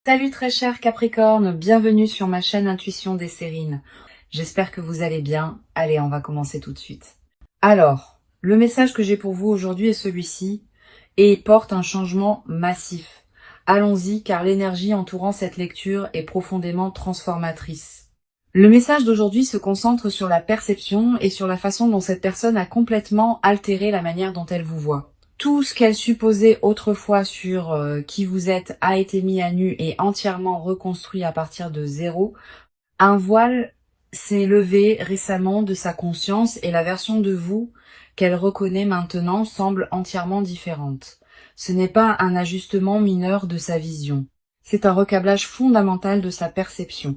Salut très cher Capricorne, bienvenue sur ma chaîne Intuition des Sérines. J'espère que vous allez bien. Allez, on va commencer tout de suite. Alors, le message que j'ai pour vous aujourd'hui est celui-ci, et il porte un changement massif. Allons-y, car l'énergie entourant cette lecture est profondément transformatrice. Le message d'aujourd'hui se concentre sur la perception et sur la façon dont cette personne a complètement altéré la manière dont elle vous voit. Tout ce qu'elle supposait autrefois sur qui vous êtes a été mis à nu et entièrement reconstruit à partir de zéro. Un voile s'est levé récemment de sa conscience et la version de vous qu'elle reconnaît maintenant semble entièrement différente. Ce n'est pas un ajustement mineur de sa vision. C'est un recablage fondamental de sa perception.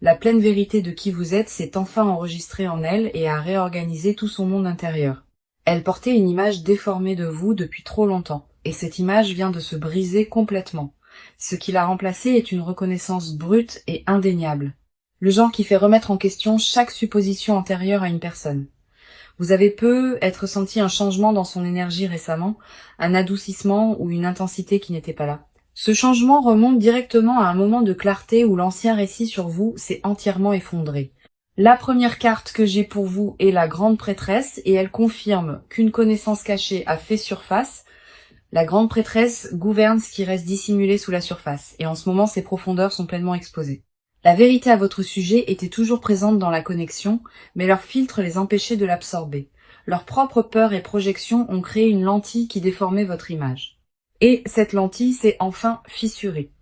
La pleine vérité de qui vous êtes s'est enfin enregistrée en elle et a réorganisé tout son monde intérieur. Elle portait une image déformée de vous depuis trop longtemps, et cette image vient de se briser complètement. Ce qui l'a remplacée est une reconnaissance brute et indéniable. Le genre qui fait remettre en question chaque supposition antérieure à une personne. Vous avez peut-être senti un changement dans son énergie récemment, un adoucissement ou une intensité qui n'était pas là. Ce changement remonte directement à un moment de clarté où l'ancien récit sur vous s'est entièrement effondré. La première carte que j'ai pour vous est la Grande Prêtresse et elle confirme qu'une connaissance cachée a fait surface. La Grande Prêtresse gouverne ce qui reste dissimulé sous la surface et en ce moment ses profondeurs sont pleinement exposées. La vérité à votre sujet était toujours présente dans la connexion, mais leur filtre les empêchait de l'absorber. Leurs propres peurs et projections ont créé une lentille qui déformait votre image. Et cette lentille s'est enfin fissurée.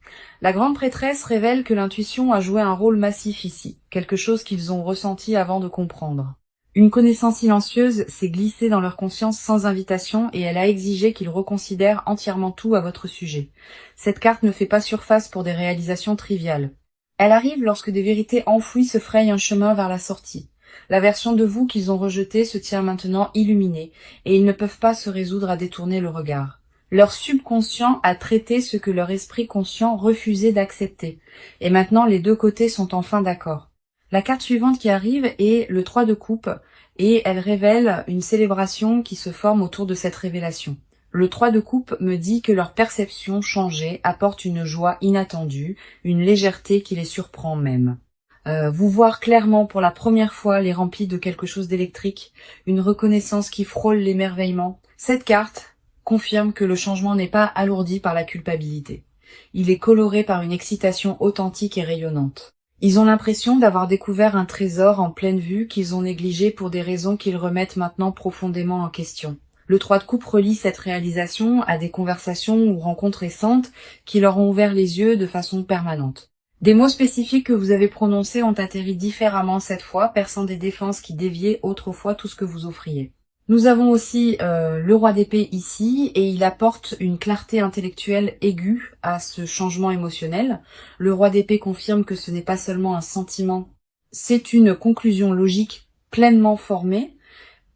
La Grande Prêtresse révèle que l'intuition a joué un rôle massif ici, quelque chose qu'ils ont ressenti avant de comprendre. Une connaissance silencieuse s'est glissée dans leur conscience sans invitation et elle a exigé qu'ils reconsidèrent entièrement tout à votre sujet. Cette carte ne fait pas surface pour des réalisations triviales. Elle arrive lorsque des vérités enfouies se frayent un chemin vers la sortie. La version de vous qu'ils ont rejetée se tient maintenant illuminée et ils ne peuvent pas se résoudre à détourner le regard. Leur subconscient a traité ce que leur esprit conscient refusait d'accepter. Et maintenant, les deux côtés sont enfin d'accord. La carte suivante qui arrive est le 3 de coupe et elle révèle une célébration qui se forme autour de cette révélation. Le 3 de coupe me dit que leur perception changée apporte une joie inattendue, une légèreté qui les surprend même. Vous voir clairement pour la première fois les remplit de quelque chose d'électrique, une reconnaissance qui frôle l'émerveillement. Cette carte confirme que le changement n'est pas alourdi par la culpabilité. Il est coloré par une excitation authentique et rayonnante. Ils ont l'impression d'avoir découvert un trésor en pleine vue qu'ils ont négligé pour des raisons qu'ils remettent maintenant profondément en question. Le 3 de coupe relie cette réalisation à des conversations ou rencontres récentes qui leur ont ouvert les yeux de façon permanente. Des mots spécifiques que vous avez prononcés ont atterri différemment cette fois, perçant des défenses qui déviaient autrefois tout ce que vous offriez. Nous avons aussi le roi d'épée ici, et il apporte une clarté intellectuelle aiguë à ce changement émotionnel. Le roi d'épée confirme que ce n'est pas seulement un sentiment, c'est une conclusion logique pleinement formée.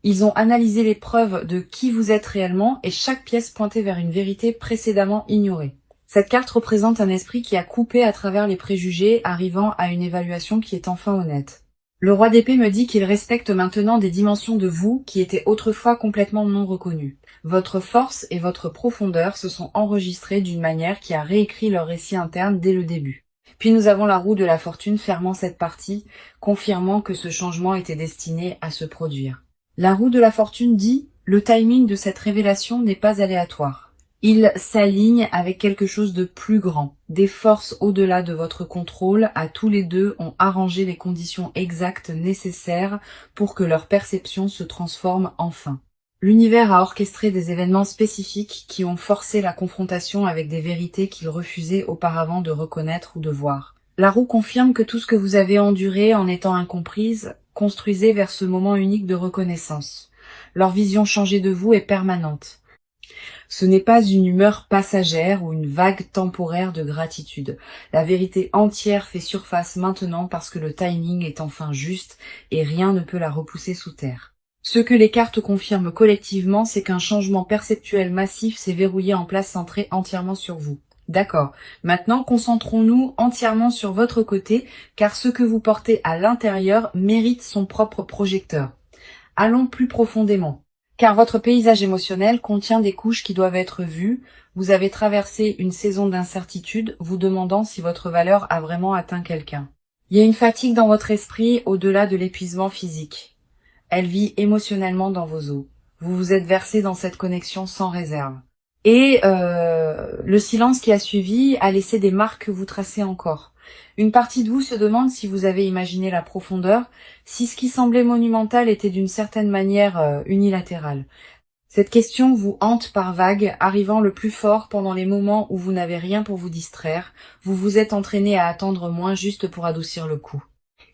Ils ont analysé les preuves de qui vous êtes réellement, et chaque pièce pointait vers une vérité précédemment ignorée. Cette carte représente un esprit qui a coupé à travers les préjugés, arrivant à une évaluation qui est enfin honnête. Le roi d'épée me dit qu'il respecte maintenant des dimensions de vous qui étaient autrefois complètement non reconnues. Votre force et votre profondeur se sont enregistrées d'une manière qui a réécrit leur récit interne dès le début. Puis nous avons la roue de la fortune fermant cette partie, confirmant que ce changement était destiné à se produire. La roue de la fortune dit « Le timing de cette révélation n'est pas aléatoire. Il s'aligne avec quelque chose de plus grand. Des forces au-delà de votre contrôle, à tous les deux, ont arrangé les conditions exactes nécessaires pour que leur perception se transforme enfin. L'univers a orchestré des événements spécifiques qui ont forcé la confrontation avec des vérités qu'ils refusaient auparavant de reconnaître ou de voir. La roue confirme que tout ce que vous avez enduré en étant incomprise construisait vers ce moment unique de reconnaissance. Leur vision changée de vous est permanente. Ce n'est pas une humeur passagère ou une vague temporaire de gratitude. La vérité entière fait surface maintenant parce que le timing est enfin juste et rien ne peut la repousser sous terre. Ce que les cartes confirment collectivement, c'est qu'un changement perceptuel massif s'est verrouillé en place centré entièrement sur vous. D'accord. Maintenant, concentrons-nous entièrement sur votre côté, car ce que vous portez à l'intérieur mérite son propre projecteur. Allons plus profondément. Car votre paysage émotionnel contient des couches qui doivent être vues. Vous avez traversé une saison d'incertitude, vous demandant si votre valeur a vraiment atteint quelqu'un. Il y a une fatigue dans votre esprit au-delà de l'épuisement physique. Elle vit émotionnellement dans vos os. Vous vous êtes versé dans cette connexion sans réserve. Et le silence qui a suivi a laissé des marques que vous tracez encore. Une partie de vous se demande si vous avez imaginé la profondeur, si ce qui semblait monumental était d'une certaine manière unilatéral. Cette question vous hante par vagues, arrivant le plus fort pendant les moments où vous n'avez rien pour vous distraire. Vous vous êtes entraîné à attendre moins juste pour adoucir le coup.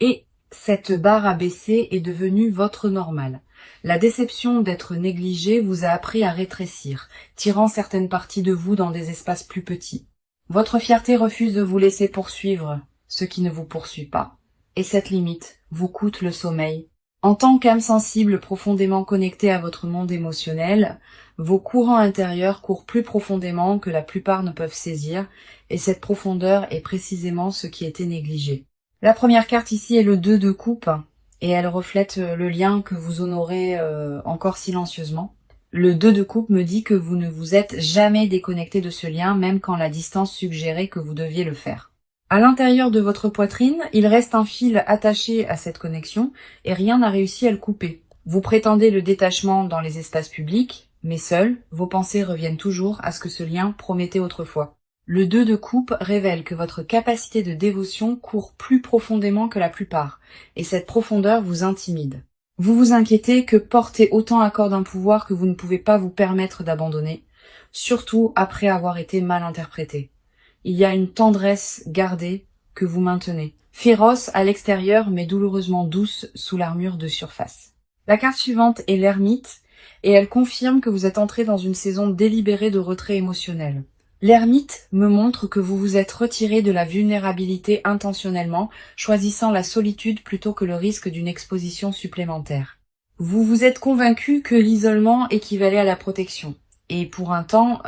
Et cette barre abaissée est devenue votre normal. La déception d'être négligé vous a appris à rétrécir, tirant certaines parties de vous dans des espaces plus petits. Votre fierté refuse de vous laisser poursuivre ce qui ne vous poursuit pas. Et cette limite vous coûte le sommeil. En tant qu'âme sensible profondément connectée à votre monde émotionnel, vos courants intérieurs courent plus profondément que la plupart ne peuvent saisir, et cette profondeur est précisément ce qui était négligé. La première carte ici est le 2 de coupe, et elle reflète le lien que vous honorez encore silencieusement. Le 2 de coupe me dit que vous ne vous êtes jamais déconnecté de ce lien, même quand la distance suggérait que vous deviez le faire. À l'intérieur de votre poitrine, il reste un fil attaché à cette connexion, et rien n'a réussi à le couper. Vous prétendez le détachement dans les espaces publics, mais seuls, vos pensées reviennent toujours à ce que ce lien promettait autrefois. Le 2 de coupe révèle que votre capacité de dévotion court plus profondément que la plupart, et cette profondeur vous intimide. Vous vous inquiétez que porter autant à corps d'un pouvoir que vous ne pouvez pas vous permettre d'abandonner, surtout après avoir été mal interprété. Il y a une tendresse gardée que vous maintenez, féroce à l'extérieur mais douloureusement douce sous l'armure de surface. La carte suivante est l'ermite, et elle confirme que vous êtes entré dans une saison délibérée de retrait émotionnel. L'ermite me montre que vous vous êtes retiré de la vulnérabilité intentionnellement, choisissant la solitude plutôt que le risque d'une exposition supplémentaire. Vous vous êtes convaincu que l'isolement équivalait à la protection. Et pour un temps,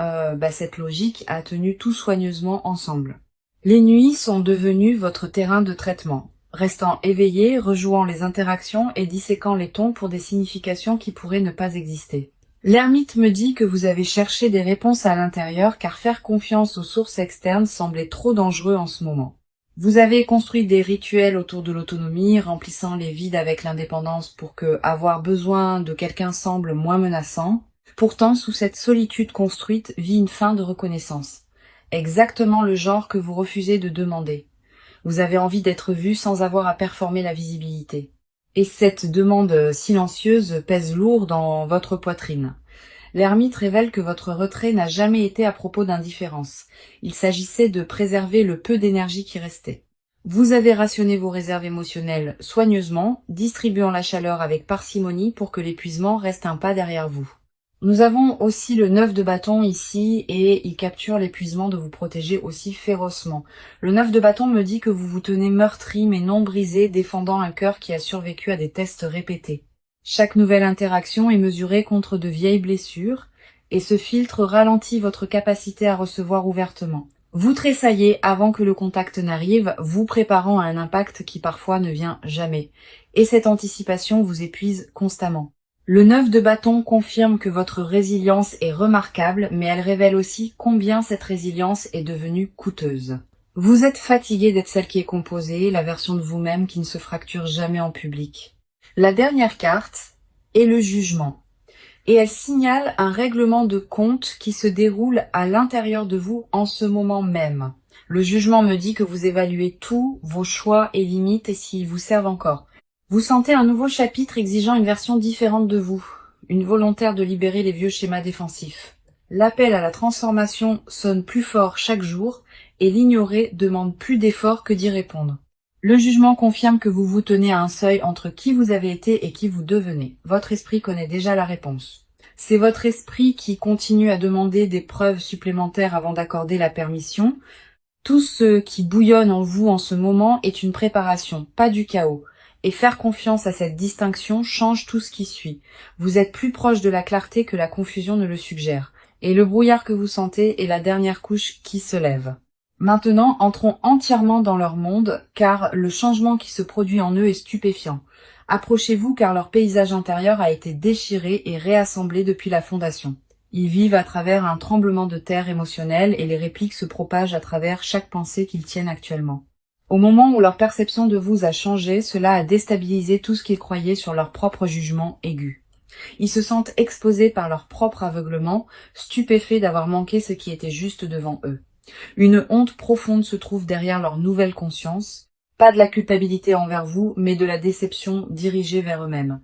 cette logique a tenu tout soigneusement ensemble. Les nuits sont devenues votre terrain de traitement, restant éveillé, rejouant les interactions et disséquant les tons pour des significations qui pourraient ne pas exister. L'ermite me dit que vous avez cherché des réponses à l'intérieur car faire confiance aux sources externes semblait trop dangereux en ce moment. Vous avez construit des rituels autour de l'autonomie, remplissant les vides avec l'indépendance pour que avoir besoin de quelqu'un semble moins menaçant. Pourtant, sous cette solitude construite vit une fin de reconnaissance. Exactement le genre que vous refusez de demander. Vous avez envie d'être vu sans avoir à performer la visibilité. Et cette demande silencieuse pèse lourd dans votre poitrine. L'ermite révèle que votre retrait n'a jamais été à propos d'indifférence. Il s'agissait de préserver le peu d'énergie qui restait. Vous avez rationné vos réserves émotionnelles soigneusement, distribuant la chaleur avec parcimonie pour que l'épuisement reste un pas derrière vous. Nous avons aussi le 9 de bâton ici et il capture l'épuisement de vous protéger aussi férocement. Le 9 de bâton me dit que vous vous tenez meurtri mais non brisé, défendant un cœur qui a survécu à des tests répétés. Chaque nouvelle interaction est mesurée contre de vieilles blessures et ce filtre ralentit votre capacité à recevoir ouvertement. Vous tressaillez avant que le contact n'arrive, vous préparant à un impact qui parfois ne vient jamais. Et cette anticipation vous épuise constamment. Le 9 de bâton confirme que votre résilience est remarquable, mais elle révèle aussi combien cette résilience est devenue coûteuse. Vous êtes fatigué d'être celle qui est composée, la version de vous-même qui ne se fracture jamais en public. La dernière carte est le jugement, et elle signale un règlement de compte qui se déroule à l'intérieur de vous en ce moment même. Le jugement me dit que vous évaluez tous vos choix et limites et s'ils vous servent encore. Vous sentez un nouveau chapitre exigeant une version différente de vous, une volontaire de libérer les vieux schémas défensifs. L'appel à la transformation sonne plus fort chaque jour et l'ignorer demande plus d'efforts que d'y répondre. Le jugement confirme que vous vous tenez à un seuil entre qui vous avez été et qui vous devenez. Votre esprit connaît déjà la réponse. C'est votre esprit qui continue à demander des preuves supplémentaires avant d'accorder la permission. Tout ce qui bouillonne en vous en ce moment est une préparation, pas du chaos. Et faire confiance à cette distinction change tout ce qui suit. Vous êtes plus proche de la clarté que la confusion ne le suggère. Et le brouillard que vous sentez est la dernière couche qui se lève. Maintenant, entrons entièrement dans leur monde, car le changement qui se produit en eux est stupéfiant. Approchez-vous car leur paysage intérieur a été déchiré et réassemblé depuis la fondation. Ils vivent à travers un tremblement de terre émotionnel et les répliques se propagent à travers chaque pensée qu'ils tiennent actuellement. Au moment où leur perception de vous a changé, cela a déstabilisé tout ce qu'ils croyaient sur leur propre jugement aigu. Ils se sentent exposés par leur propre aveuglement, stupéfaits d'avoir manqué ce qui était juste devant eux. Une honte profonde se trouve derrière leur nouvelle conscience, pas de la culpabilité envers vous, mais de la déception dirigée vers eux-mêmes.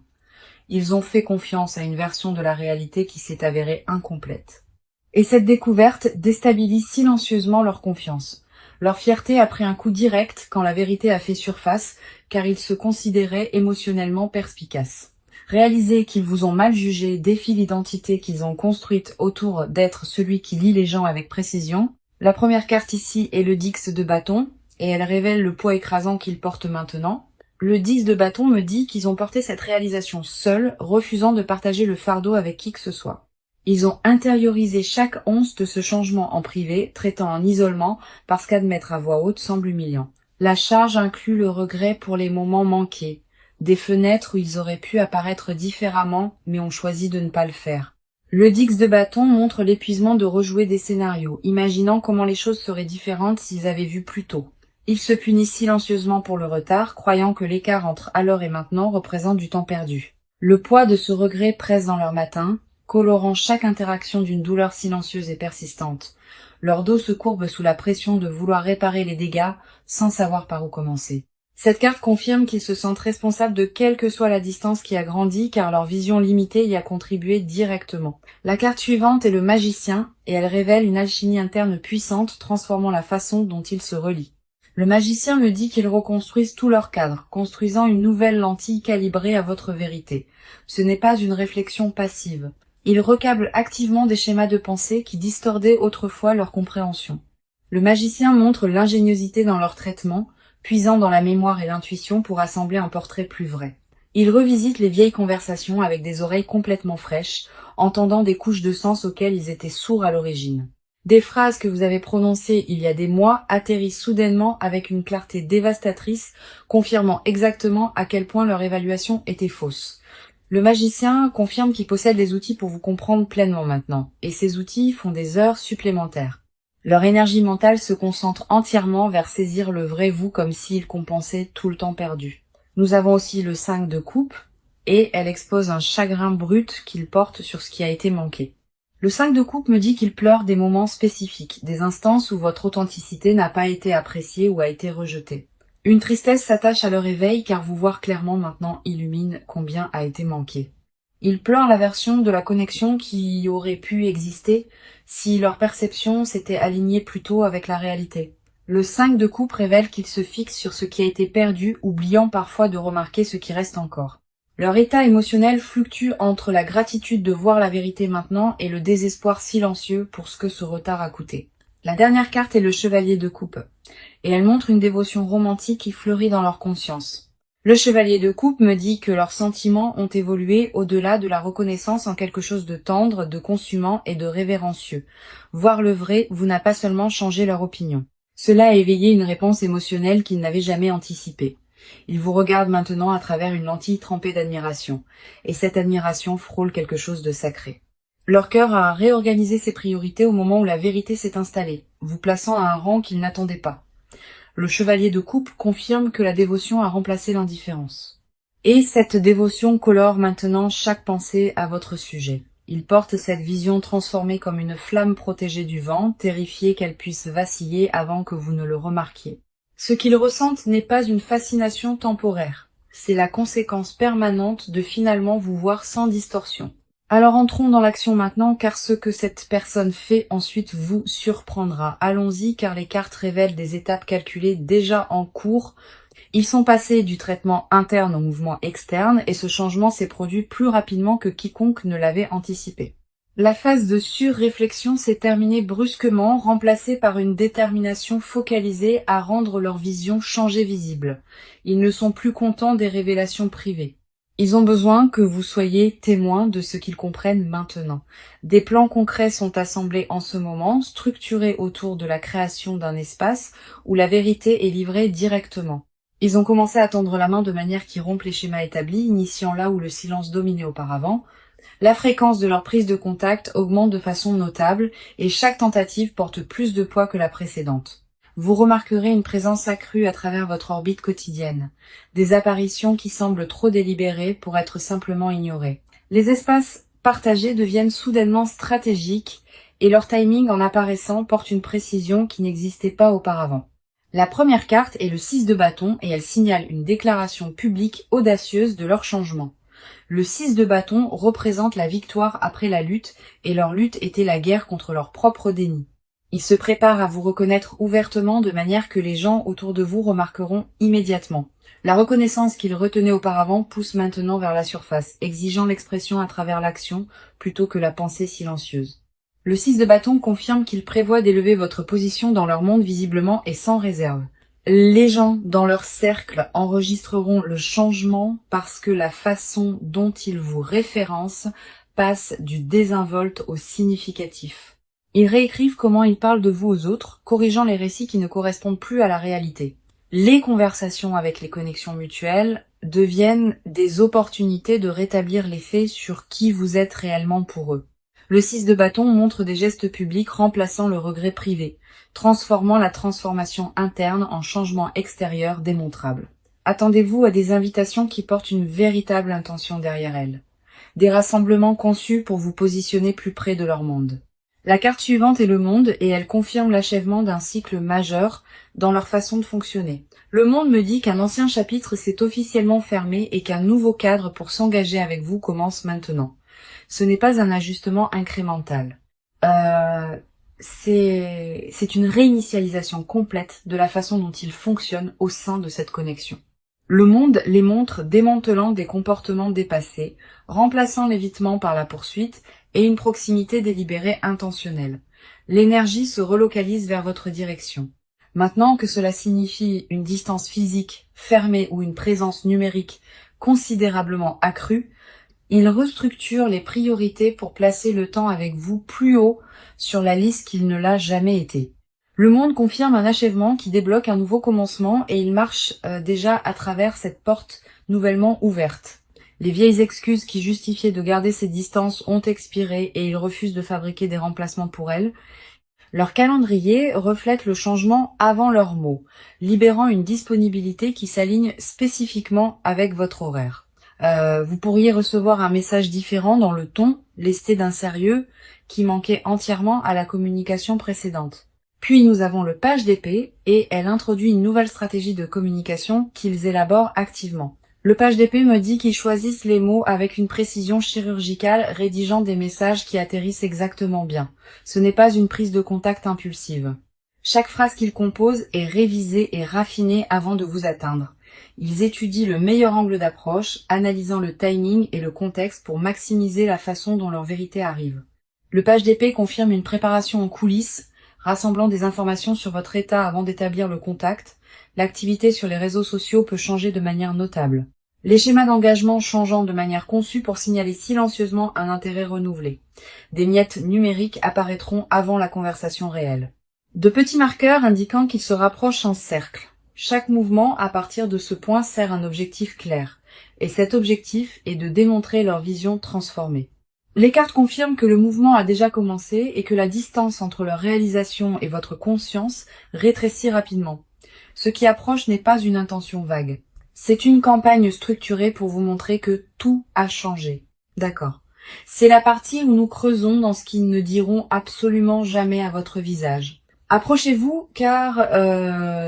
Ils ont fait confiance à une version de la réalité qui s'est avérée incomplète. Et cette découverte déstabilise silencieusement leur confiance. Leur fierté a pris un coup direct quand la vérité a fait surface, car ils se considéraient émotionnellement perspicaces. Réaliser qu'ils vous ont mal jugé défie l'identité qu'ils ont construite autour d'être celui qui lie les gens avec précision. La première carte ici est le 10 de bâton, et elle révèle le poids écrasant qu'ils portent maintenant. Le 10 de bâton me dit qu'ils ont porté cette réalisation seuls, refusant de partager le fardeau avec qui que ce soit. Ils ont intériorisé chaque once de ce changement en privé, traitant en isolement, parce qu'admettre à voix haute semble humiliant. La charge inclut le regret pour les moments manqués, des fenêtres où ils auraient pu apparaître différemment, mais ont choisi de ne pas le faire. Le 10 de bâton montre l'épuisement de rejouer des scénarios, imaginant comment les choses seraient différentes s'ils avaient vu plus tôt. Ils se punissent silencieusement pour le retard, croyant que l'écart entre alors et maintenant représente du temps perdu. Le poids de ce regret presse dans leur matin, colorant chaque interaction d'une douleur silencieuse et persistante. Leur dos se courbe sous la pression de vouloir réparer les dégâts sans savoir par où commencer. Cette carte confirme qu'ils se sentent responsables de quelle que soit la distance qui a grandi car leur vision limitée y a contribué directement. La carte suivante est le magicien et elle révèle une alchimie interne puissante transformant la façon dont ils se relient. Le magicien me dit qu'ils reconstruisent tout leur cadre, construisant une nouvelle lentille calibrée à votre vérité. Ce n'est pas une réflexion passive. Ils recablent activement des schémas de pensée qui distordaient autrefois leur compréhension. Le magicien montre l'ingéniosité dans leur traitement, puisant dans la mémoire et l'intuition pour assembler un portrait plus vrai. Il revisite les vieilles conversations avec des oreilles complètement fraîches, entendant des couches de sens auxquelles ils étaient sourds à l'origine. Des phrases que vous avez prononcées il y a des mois atterrissent soudainement avec une clarté dévastatrice, confirmant exactement à quel point leur évaluation était fausse. Le magicien confirme qu'il possède les outils pour vous comprendre pleinement maintenant, et ces outils font des heures supplémentaires. Leur énergie mentale se concentre entièrement vers saisir le vrai vous comme s'il compensait tout le temps perdu. Nous avons aussi le 5 de coupe, et elle expose un chagrin brut qu'il porte sur ce qui a été manqué. Le 5 de coupe me dit qu'il pleure des moments spécifiques, des instances où votre authenticité n'a pas été appréciée ou a été rejetée. Une tristesse s'attache à leur éveil car vous voir clairement maintenant illumine combien a été manqué. Ils pleurent la version de la connexion qui aurait pu exister si leur perception s'était alignée plus tôt avec la réalité. Le 5 de coupe révèle qu'ils se fixent sur ce qui a été perdu, oubliant parfois de remarquer ce qui reste encore. Leur état émotionnel fluctue entre la gratitude de voir la vérité maintenant et le désespoir silencieux pour ce que ce retard a coûté. La dernière carte est le chevalier de coupe, et elle montre une dévotion romantique qui fleurit dans leur conscience. Le chevalier de coupe me dit que leurs sentiments ont évolué au-delà de la reconnaissance en quelque chose de tendre, de consumant et de révérencieux. Voir le vrai vous n'a pas seulement changé leur opinion. Cela a éveillé une réponse émotionnelle qu'ils n'avaient jamais anticipée. Ils vous regardent maintenant à travers une lentille trempée d'admiration, et cette admiration frôle quelque chose de sacré. Leur cœur a réorganisé ses priorités au moment où la vérité s'est installée, vous plaçant à un rang qu'ils n'attendaient pas. Le chevalier de coupe confirme que la dévotion a remplacé l'indifférence. Et cette dévotion colore maintenant chaque pensée à votre sujet. Il porte cette vision transformée comme une flamme protégée du vent, terrifiée qu'elle puisse vaciller avant que vous ne le remarquiez. Ce qu'ils ressentent n'est pas une fascination temporaire, c'est la conséquence permanente de finalement vous voir sans distorsion. Alors entrons dans l'action maintenant, car ce que cette personne fait ensuite vous surprendra. Allons-y, car les cartes révèlent des étapes calculées déjà en cours. Ils sont passés du traitement interne au mouvement externe, et ce changement s'est produit plus rapidement que quiconque ne l'avait anticipé. La phase de surréflexion s'est terminée brusquement, remplacée par une détermination focalisée à rendre leur vision changée visible. Ils ne sont plus contents des révélations privées. Ils ont besoin que vous soyez témoins de ce qu'ils comprennent maintenant. Des plans concrets sont assemblés en ce moment, structurés autour de la création d'un espace où la vérité est livrée directement. Ils ont commencé à tendre la main de manière qui rompt les schémas établis, initiant là où le silence dominait auparavant. La fréquence de leur prise de contact augmente de façon notable et chaque tentative porte plus de poids que la précédente. Vous remarquerez une présence accrue à travers votre orbite quotidienne, des apparitions qui semblent trop délibérées pour être simplement ignorées. Les espaces partagés deviennent soudainement stratégiques et leur timing en apparaissant porte une précision qui n'existait pas auparavant. La première carte est le 6 de bâton et elle signale une déclaration publique audacieuse de leur changement. Le 6 de bâton représente la victoire après la lutte et leur lutte était la guerre contre leur propre déni. Ils se préparent à vous reconnaître ouvertement de manière que les gens autour de vous remarqueront immédiatement. La reconnaissance qu'ils retenaient auparavant pousse maintenant vers la surface, exigeant l'expression à travers l'action plutôt que la pensée silencieuse. Le 6 de bâton confirme qu'il prévoit d'élever votre position dans leur monde visiblement et sans réserve. Les gens dans leur cercle enregistreront le changement parce que la façon dont ils vous référencent passe du désinvolte au significatif. Ils réécrivent comment ils parlent de vous aux autres, corrigeant les récits qui ne correspondent plus à la réalité. Les conversations avec les connexions mutuelles deviennent des opportunités de rétablir les faits sur qui vous êtes réellement pour eux. Le 6 de bâton montre des gestes publics remplaçant le regret privé, transformant la transformation interne en changement extérieur démontrable. Attendez-vous à des invitations qui portent une véritable intention derrière elles. Des rassemblements conçus pour vous positionner plus près de leur monde. La carte suivante est le monde et elle confirme l'achèvement d'un cycle majeur dans leur façon de fonctionner. Le monde me dit qu'un ancien chapitre s'est officiellement fermé et qu'un nouveau cadre pour s'engager avec vous commence maintenant. Ce n'est pas un ajustement incrémental. C'est une réinitialisation complète de la façon dont ils fonctionnent au sein de cette connexion. Le monde les montre démantelant des comportements dépassés, remplaçant l'évitement par la poursuite et une proximité délibérée intentionnelle. L'énergie se relocalise vers votre direction. Maintenant que cela signifie une distance physique fermée ou une présence numérique considérablement accrue, il restructure les priorités pour placer le temps avec vous plus haut sur la liste qu'il ne l'a jamais été. Le monde confirme un achèvement qui débloque un nouveau commencement et il marche déjà à travers cette porte nouvellement ouverte. Les vieilles excuses qui justifiaient de garder ces distances ont expiré et ils refusent de fabriquer des remplacements pour elles. Leur calendrier reflète le changement avant leurs mots, libérant une disponibilité qui s'aligne spécifiquement avec votre horaire. Vous pourriez recevoir un message différent dans le ton, lesté d'un sérieux qui manquait entièrement à la communication précédente. Puis nous avons le page d'épée et elle introduit une nouvelle stratégie de communication qu'ils élaborent activement. Le page d'épée me dit qu'ils choisissent les mots avec une précision chirurgicale, rédigeant des messages qui atterrissent exactement bien. Ce n'est pas une prise de contact impulsive. Chaque phrase qu'ils composent est révisée et raffinée avant de vous atteindre. Ils étudient le meilleur angle d'approche, analysant le timing et le contexte pour maximiser la façon dont leur vérité arrive. Le page d'épée confirme une préparation en coulisses, rassemblant des informations sur votre état avant d'établir le contact. L'activité sur les réseaux sociaux peut changer de manière notable. Les schémas d'engagement changeant de manière conçue pour signaler silencieusement un intérêt renouvelé. Des miettes numériques apparaîtront avant la conversation réelle. De petits marqueurs indiquant qu'ils se rapprochent en cercle. Chaque mouvement à partir de ce point sert un objectif clair, et cet objectif est de démontrer leur vision transformée. Les cartes confirment que le mouvement a déjà commencé et que la distance entre leur réalisation et votre conscience rétrécit rapidement. Ce qui approche n'est pas une intention vague. C'est une campagne structurée pour vous montrer que tout a changé. D'accord. C'est la partie où nous creusons dans ce qu'ils ne diront absolument jamais à votre visage. Approchez-vous car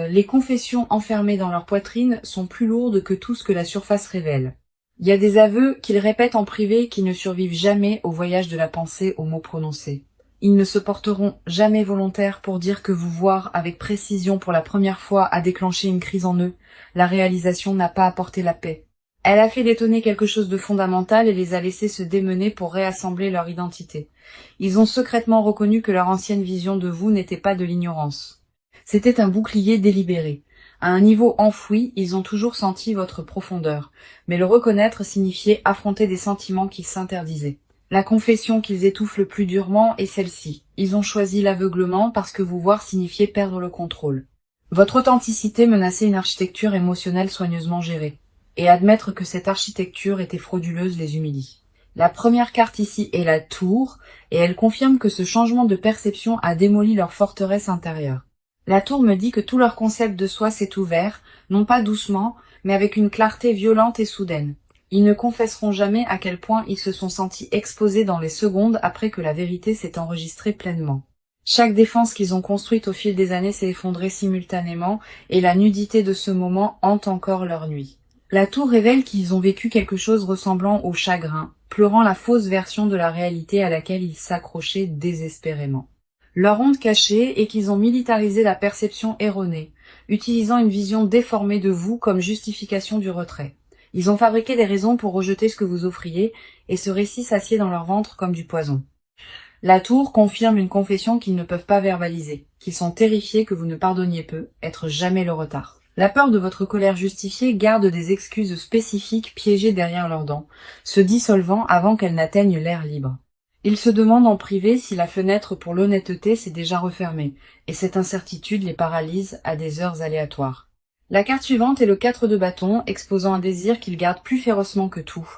les confessions enfermées dans leur poitrine sont plus lourdes que tout ce que la surface révèle. Il y a des aveux qu'ils répètent en privé qui ne survivent jamais au voyage de la pensée aux mots prononcés. Ils ne se porteront jamais volontaires pour dire que vous voir avec précision pour la première fois a déclenché une crise en eux. La réalisation n'a pas apporté la paix. Elle a fait détonner quelque chose de fondamental et les a laissés se démener pour réassembler leur identité. Ils ont secrètement reconnu que leur ancienne vision de vous n'était pas de l'ignorance. C'était un bouclier délibéré. À un niveau enfoui, ils ont toujours senti votre profondeur, mais le reconnaître signifiait affronter des sentiments qu'ils s'interdisaient. La confession qu'ils étouffent le plus durement est celle-ci. Ils ont choisi l'aveuglement parce que vous voir signifiait perdre le contrôle. Votre authenticité menaçait une architecture émotionnelle soigneusement gérée, et admettre que cette architecture était frauduleuse les humilie. La première carte ici est la tour, et elle confirme que ce changement de perception a démoli leur forteresse intérieure. La tour me dit que tout leur concept de soi s'est ouvert, non pas doucement, mais avec une clarté violente et soudaine. Ils ne confesseront jamais à quel point ils se sont sentis exposés dans les secondes après que la vérité s'est enregistrée pleinement. Chaque défense qu'ils ont construite au fil des années s'est effondrée simultanément, et la nudité de ce moment hante encore leur nuit. La tour révèle qu'ils ont vécu quelque chose ressemblant au chagrin, pleurant la fausse version de la réalité à laquelle ils s'accrochaient désespérément. Leur honte cachée est qu'ils ont militarisé la perception erronée, utilisant une vision déformée de vous comme justification du retrait. Ils ont fabriqué des raisons pour rejeter ce que vous offriez, et ce récit s'assied dans leur ventre comme du poison. La tour confirme une confession qu'ils ne peuvent pas verbaliser, qu'ils sont terrifiés que vous ne pardonniez peu, être jamais le retard. La peur de votre colère justifiée garde des excuses spécifiques piégées derrière leurs dents, se dissolvant avant qu'elles n'atteignent l'air libre. Ils se demandent en privé si la fenêtre pour l'honnêteté s'est déjà refermée, et cette incertitude les paralyse à des heures aléatoires. La carte suivante est le 4 de bâton, exposant un désir qu'ils gardent plus férocement que tout.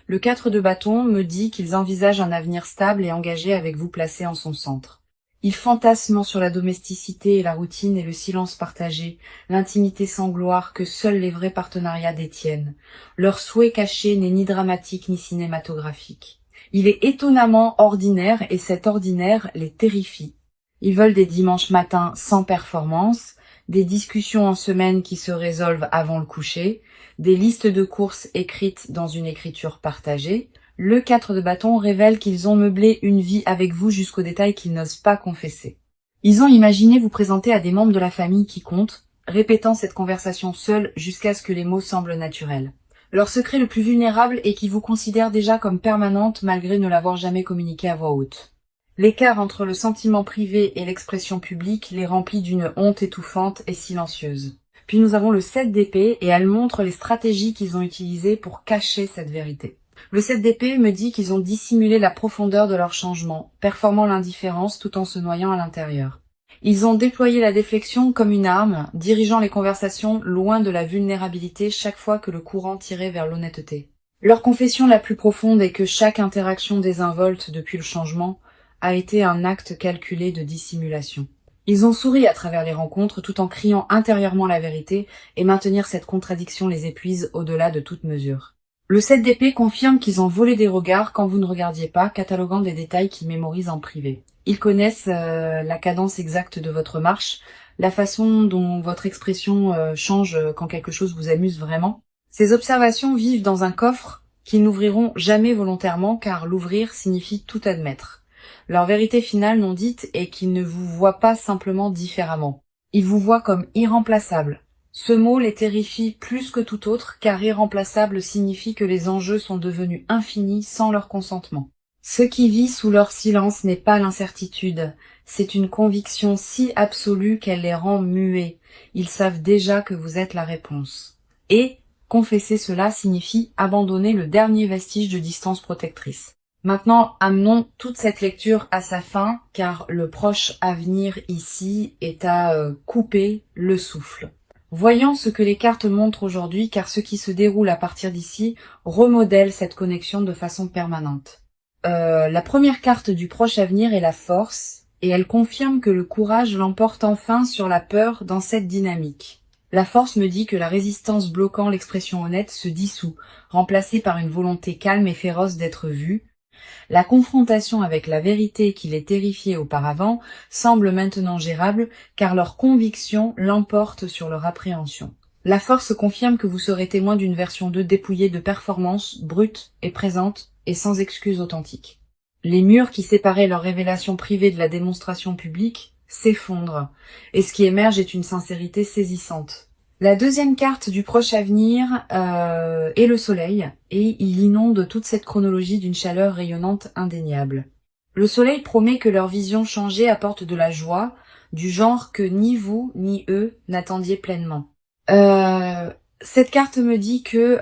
Le 4 de bâton me dit qu'ils envisagent un avenir stable et engagé avec vous placé en son centre. Ils fantasment sur la domesticité et la routine et le silence partagé, l'intimité sans gloire que seuls les vrais partenariats détiennent. Leur souhait caché n'est ni dramatique ni cinématographique. Il est étonnamment ordinaire et cet ordinaire les terrifie. Ils veulent des dimanches matins sans performance, des discussions en semaine qui se résolvent avant le coucher, des listes de courses écrites dans une écriture partagée. Le 4 de bâton révèle qu'ils ont meublé une vie avec vous jusqu'aux détails qu'ils n'osent pas confesser. Ils ont imaginé vous présenter à des membres de la famille qui comptent, répétant cette conversation seule jusqu'à ce que les mots semblent naturels. Leur secret le plus vulnérable est qu'ils vous considèrent déjà comme permanente malgré ne l'avoir jamais communiqué à voix haute. L'écart entre le sentiment privé et l'expression publique les remplit d'une honte étouffante et silencieuse. Puis nous avons le 7 d'épée et elle montre les stratégies qu'ils ont utilisées pour cacher cette vérité. Le 7 d'épée me dit qu'ils ont dissimulé la profondeur de leur changement, performant l'indifférence tout en se noyant à l'intérieur. Ils ont déployé la déflexion comme une arme, dirigeant les conversations loin de la vulnérabilité chaque fois que le courant tirait vers l'honnêteté. Leur confession la plus profonde est que chaque interaction désinvolte depuis le changement a été un acte calculé de dissimulation. Ils ont souri à travers les rencontres tout en criant intérieurement la vérité, et maintenir cette contradiction les épuise au-delà de toute mesure. Le 7 d'épée confirme qu'ils ont volé des regards quand vous ne regardiez pas, cataloguant des détails qu'ils mémorisent en privé. Ils connaissent la cadence exacte de votre marche, la façon dont votre expression change quand quelque chose vous amuse vraiment. Ces observations vivent dans un coffre qu'ils n'ouvriront jamais volontairement car l'ouvrir signifie tout admettre. Leur vérité finale non dite est qu'ils ne vous voient pas simplement différemment. Ils vous voient comme irremplaçable. Ce mot les terrifie plus que tout autre car irremplaçable signifie que les enjeux sont devenus infinis sans leur consentement. Ce qui vit sous leur silence n'est pas l'incertitude, c'est une conviction si absolue qu'elle les rend muets. Ils savent déjà que vous êtes la réponse. Et confesser cela signifie abandonner le dernier vestige de distance protectrice. Maintenant, amenons toute cette lecture à sa fin, car le proche avenir ici est à couper le souffle. Voyons ce que les cartes montrent aujourd'hui, car ce qui se déroule à partir d'ici remodèle cette connexion de façon permanente. La première carte du proche avenir est la force, et elle confirme que le courage l'emporte enfin sur la peur dans cette dynamique. La force me dit que la résistance bloquant l'expression honnête se dissout, remplacée par une volonté calme et féroce d'être vue. La confrontation avec la vérité qui les terrifiait auparavant semble maintenant gérable, car leur conviction l'emporte sur leur appréhension. La force confirme que vous serez témoin d'une version 2 dépouillée de performance, brute et présente, et sans excuse authentique. Les murs qui séparaient leur révélation privée de la démonstration publique s'effondrent, et ce qui émerge est une sincérité saisissante. La deuxième carte du proche avenir est le soleil, et il inonde toute cette chronologie d'une chaleur rayonnante indéniable. Le soleil promet que leur vision changée apporte de la joie, du genre que ni vous ni eux n'attendiez pleinement. Cette carte me dit que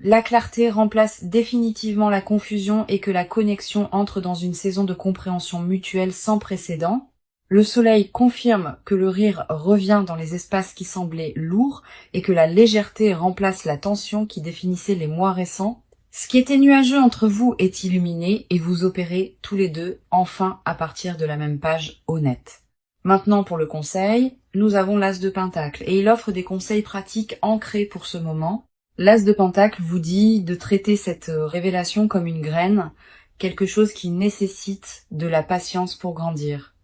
la clarté remplace définitivement la confusion et que la connexion entre dans une saison de compréhension mutuelle sans précédent. Le soleil confirme que le rire revient dans les espaces qui semblaient lourds et que la légèreté remplace la tension qui définissait les mois récents. Ce qui était nuageux entre vous est illuminé et vous opérez tous les deux enfin à partir de la même page honnête. Maintenant pour le conseil, nous avons l'As de Pentacle et il offre des conseils pratiques ancrés pour ce moment. L'As de Pentacle vous dit de traiter cette révélation comme une graine, quelque chose qui nécessite de la patience pour grandir.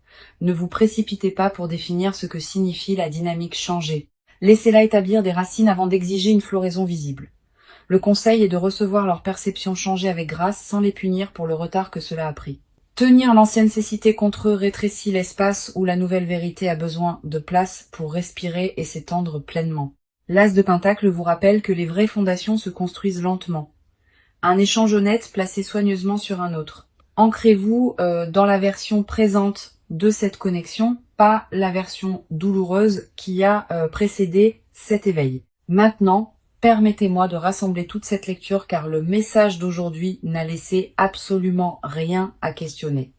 Ne vous précipitez pas pour définir ce que signifie la dynamique changée. Laissez-la établir des racines avant d'exiger une floraison visible. Le conseil est de recevoir leur perception changer avec grâce sans les punir pour le retard que cela a pris. Tenir l'ancienne cécité contre eux rétrécit l'espace où la nouvelle vérité a besoin de place pour respirer et s'étendre pleinement. L'As de Pentacle vous rappelle que les vraies fondations se construisent lentement. Un échange honnête placé soigneusement sur un autre. Ancrez-vous dans la version présente de cette connexion, pas la version douloureuse qui a précédé cet éveil. Maintenant, permettez-moi de rassembler toute cette lecture car le message d'aujourd'hui n'a laissé absolument rien à questionner.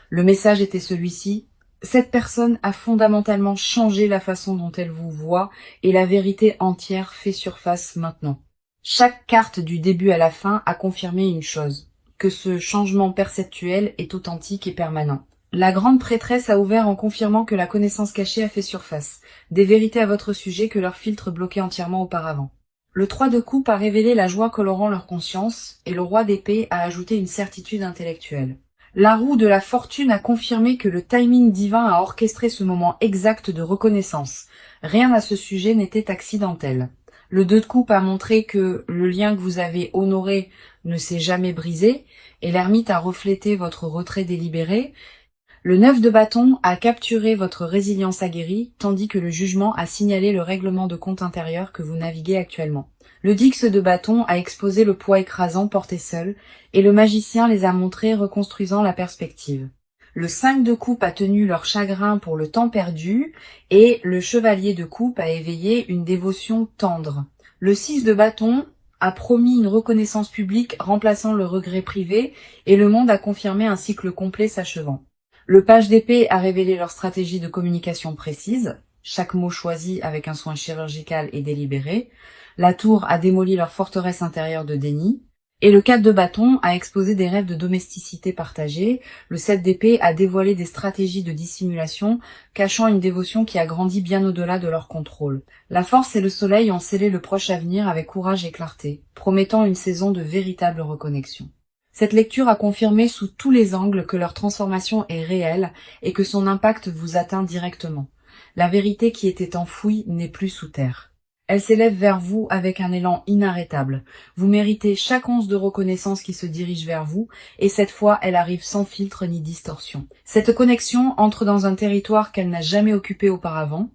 Le message était celui-ci. Cette personne a fondamentalement changé la façon dont elle vous voit et la vérité entière fait surface maintenant. Chaque carte du début à la fin a confirmé une chose, que ce changement perceptuel est authentique et permanent. La grande prêtresse a ouvert en confirmant que la connaissance cachée a fait surface, des vérités à votre sujet que leur filtre bloquait entièrement auparavant. Le 3 de coupe a révélé la joie colorant leur conscience, et le roi d'épée a ajouté une certitude intellectuelle. La roue de la fortune a confirmé que le timing divin a orchestré ce moment exact de reconnaissance. Rien à ce sujet n'était accidentel. Le 2 de coupe a montré que le lien que vous avez honoré ne s'est jamais brisé, et l'ermite a reflété votre retrait délibéré. Le 9 de bâton a capturé votre résilience aguerrie, tandis que le jugement a signalé le règlement de compte intérieur que vous naviguez actuellement. Le 10 de bâton a exposé le poids écrasant porté seul, et le magicien les a montrés reconstruisant la perspective. Le 5 de coupe a tenu leur chagrin pour le temps perdu, et le chevalier de coupe a éveillé une dévotion tendre. Le 6 de bâton a promis une reconnaissance publique remplaçant le regret privé, et le monde a confirmé un cycle complet s'achevant. Le page d'épée a révélé leur stratégie de communication précise, chaque mot choisi avec un soin chirurgical et délibéré. La tour a démoli leur forteresse intérieure de déni. Et le 4 de bâton a exposé des rêves de domesticité partagée. Le 7 d'épée a dévoilé des stratégies de dissimulation, cachant une dévotion qui a grandi bien au-delà de leur contrôle. La force et le soleil ont scellé le proche avenir avec courage et clarté, promettant une saison de véritable reconnexion. Cette lecture a confirmé sous tous les angles que leur transformation est réelle et que son impact vous atteint directement. La vérité qui était enfouie n'est plus sous terre. Elle s'élève vers vous avec un élan inarrêtable. Vous méritez chaque once de reconnaissance qui se dirige vers vous, et cette fois, elle arrive sans filtre ni distorsion. Cette connexion entre dans un territoire qu'elle n'a jamais occupé auparavant,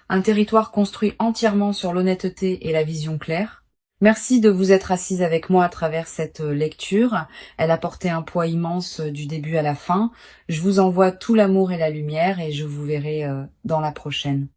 un territoire construit entièrement sur l'honnêteté et la vision claire. Merci de vous être assise avec moi à travers cette lecture. Elle a porté un poids immense du début à la fin. Je vous envoie tout l'amour et la lumière et je vous verrai dans la prochaine.